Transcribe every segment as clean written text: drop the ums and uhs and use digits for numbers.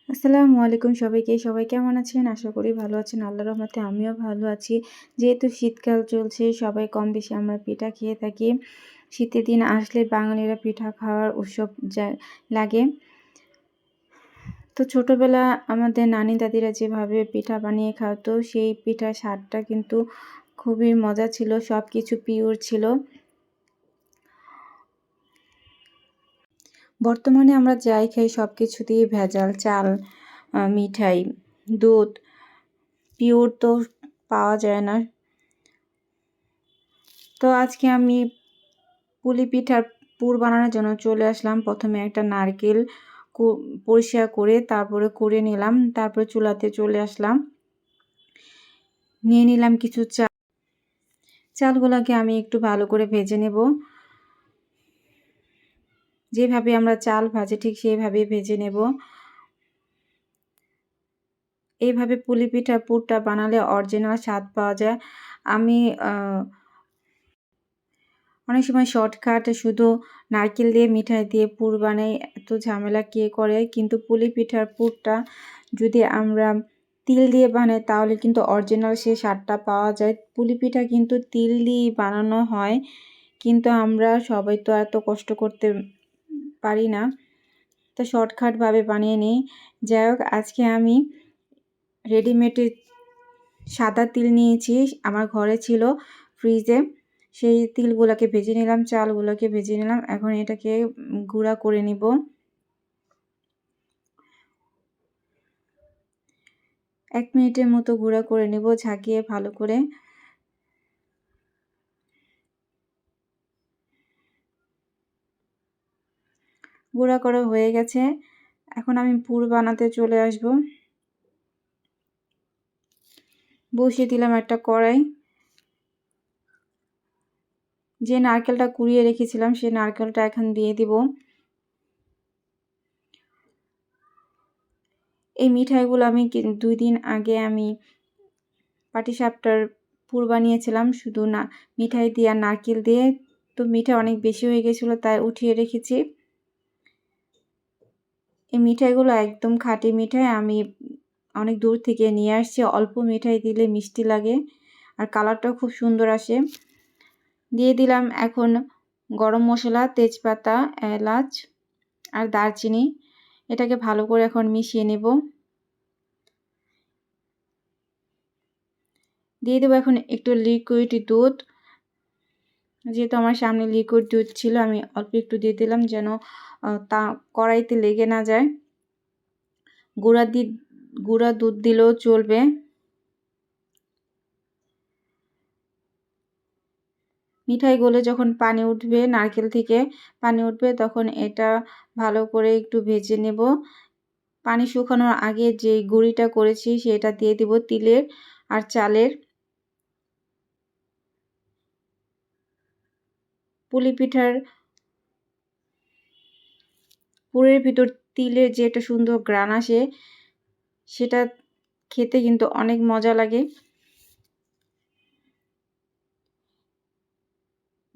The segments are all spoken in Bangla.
আসসালামু আলাইকুম সবাইকে। সবাই কেমন আছেন? আশা করি ভালো আছেন। আল্লাহর রহমতে আমিও ভালো আছি। যেহেতু শীতকাল চলছে সবাই কম বেশি আমরা পিঠা খেয়ে থাকি। শীতের দিন আসলে বাঙালিরা পিঠা খাওয়ার উৎসব লাগে। তো ছোটবেলা আমাদের নানি দাদিরা যেভাবে পিঠা বানিয়ে খাওয়াতো সেই পিঠার স্বাদটা কিন্তু খুবই মজা ছিল। সবকিছু পিওর ছিল। বর্তমানে আমরা যাই খাই সবকিছুতেই ভেজাল। চাল, মিঠাই, দুধ পিওর তো পাওয়া যায় না। তো আজকে আমি পুলি পিঠার পুর বানানোর জন্য চলে আসলাম। প্রথমে একটা নারকেল পরিষ্কার করে তারপরে কুড়ে নিলাম। তারপরে চুলাতে চলে আসলাম। নিয়ে নিলাম কিছু চাল। চালগুলোকে আমি একটু ভালো করে ভেজে নেব। যেভাবে আমরা চাল ভাজি ঠিক সেইভাবে ভেজে নেব। এইভাবে পুলি পিঠার পুরটা বানালে অরিজিনাল স্বাদ পাওয়া যায়। আমি অনেক সময় শর্টকাট শুধু নারকেল দিয়ে মিঠাই দিয়ে পুর বানাই, এত ঝামেলা কে করে। কিন্তু পুলি পিঠার পুরটা যদি আমরা তিল দিয়ে বানাই তাহলে কিন্তু অরিজিনাল সেই স্বাদটা পাওয়া যায়। পুলি পিঠা কিন্তু তিল দিয়ে বানানো হয়, কিন্তু আমরা সবাই তো এত কষ্ট করতে পারি না, তো শর্টকাটভাবে বানিয়ে নিই। যাই হোক, আজকে আমি রেডিমেড সাদা তিল নিয়েছি, আমার ঘরে ছিল ফ্রিজে। সেই তিলগুলোকে ভেজে নিলাম, চালগুলোকে ভেজে নিলাম। এখন এটাকে গুঁড়া করে নিব। এক মিনিটের মতো গুঁড়া করে নিব, ঝাঁকিয়ে ভালো করে। গুঁড়া করা হয়ে গেছে। এখন আমি পুর বানাতে চলে আসব। বসিয়ে দিলাম একটা কড়াই। যে নারকেলটা কুড়িয়ে রেখেছিলাম সেই নারকেলটা এখন দিয়ে দিব। এই মিঠাইগুলো আমি 2 দিন আগে আমি পাটিসাপটার পুর বানিয়েছিলাম শুধু না মিঠাই দিয়ে আর নারকেল দিয়ে। তো মিঠাই অনেক বেশি হয়ে গেছিলো তাই উঠিয়ে রেখেছি। এই মিঠাইগুলো একদম খাঁটি মিঠাই, আমি অনেক দূর থেকে নিয়ে আসছি। অল্প মিঠাই দিলে মিষ্টি লাগে আর কালারটাও খুব সুন্দর আসে। দিয়ে দিলাম এখন গরম মশলা, তেজপাতা, এলাচ আর দারচিনি। এটাকে ভালো করে এখন মিশিয়ে নেব। দিয়ে দেবো এখন একটু লিকুইড দুধ। যেহেতু আমার সামনে লিকুইড দুধ ছিল আমি অল্প একটু দিয়ে দিলাম যেন তা কড়াইতে লেগে না যায়। গুঁড়া দুধ দিলেও চলবে। মিঠাই গলে যখন পানি উঠবে, নারকেল থেকে পানি উঠবে, তখন এটা ভালো করে একটু ভেজে নেব। পানি শুকানোর আগে যে গুঁড়িটা করেছি সেটা দিয়ে দিব তিলের আর চালের। পুলি পিঠার পুরের ভিতর তিলের যে একটা সুন্দর ঘ্রাণ আসে সেটা খেতে কিন্তু অনেক মজা লাগে।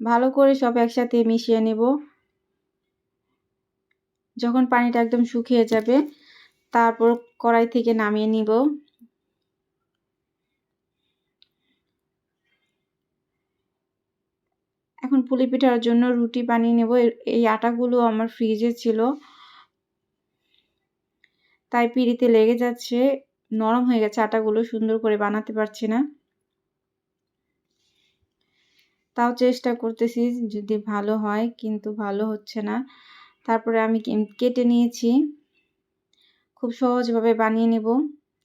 ভালো করে সব একসাথে মিশিয়ে নেব। যখন পানিটা একদম শুকিয়ে যাবে তারপর কড়াই থেকে নামিয়ে নিব। এখন পুলি পিঠার জন্য রুটি বানিয়ে নেব। এই আটাগুলো আমার ফ্রিজে ছিল তাই পিঁড়িতে লেগে যাচ্ছে, নরম হয়ে গেছে আটাগুলো, সুন্দর করে বানাতে পারছি না। তাও চেষ্টা করতেছি যদি ভালো হয়, কিন্তু ভালো হচ্ছে না। তারপরে আমি কেটে নিয়েছি, খুব সহজভাবে বানিয়ে নেব।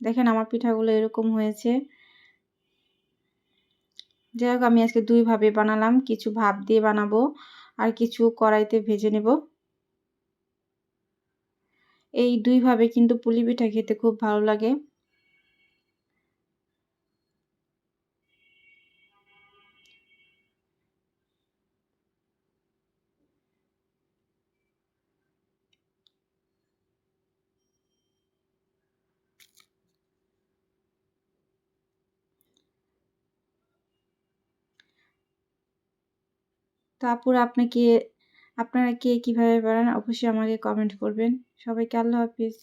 দেখেন আমার পিঠাগুলো এরকম হয়েছে। যাই হোক, আমি আজকে 2 ভাবে বানালাম, কিছু ভাপ দিয়ে বানাবো আর কিছু কড়াইতে ভেজে নেব। এই 2 ভাবে কিন্তু পুলি পিঠা খেতে খুব ভালো লাগে। তো আপুরা আপনারা কে কিভাবে বানান অবশ্যই আমাকে কমেন্ট করবেন। সবাইকে আল্লাহ হাফিজ।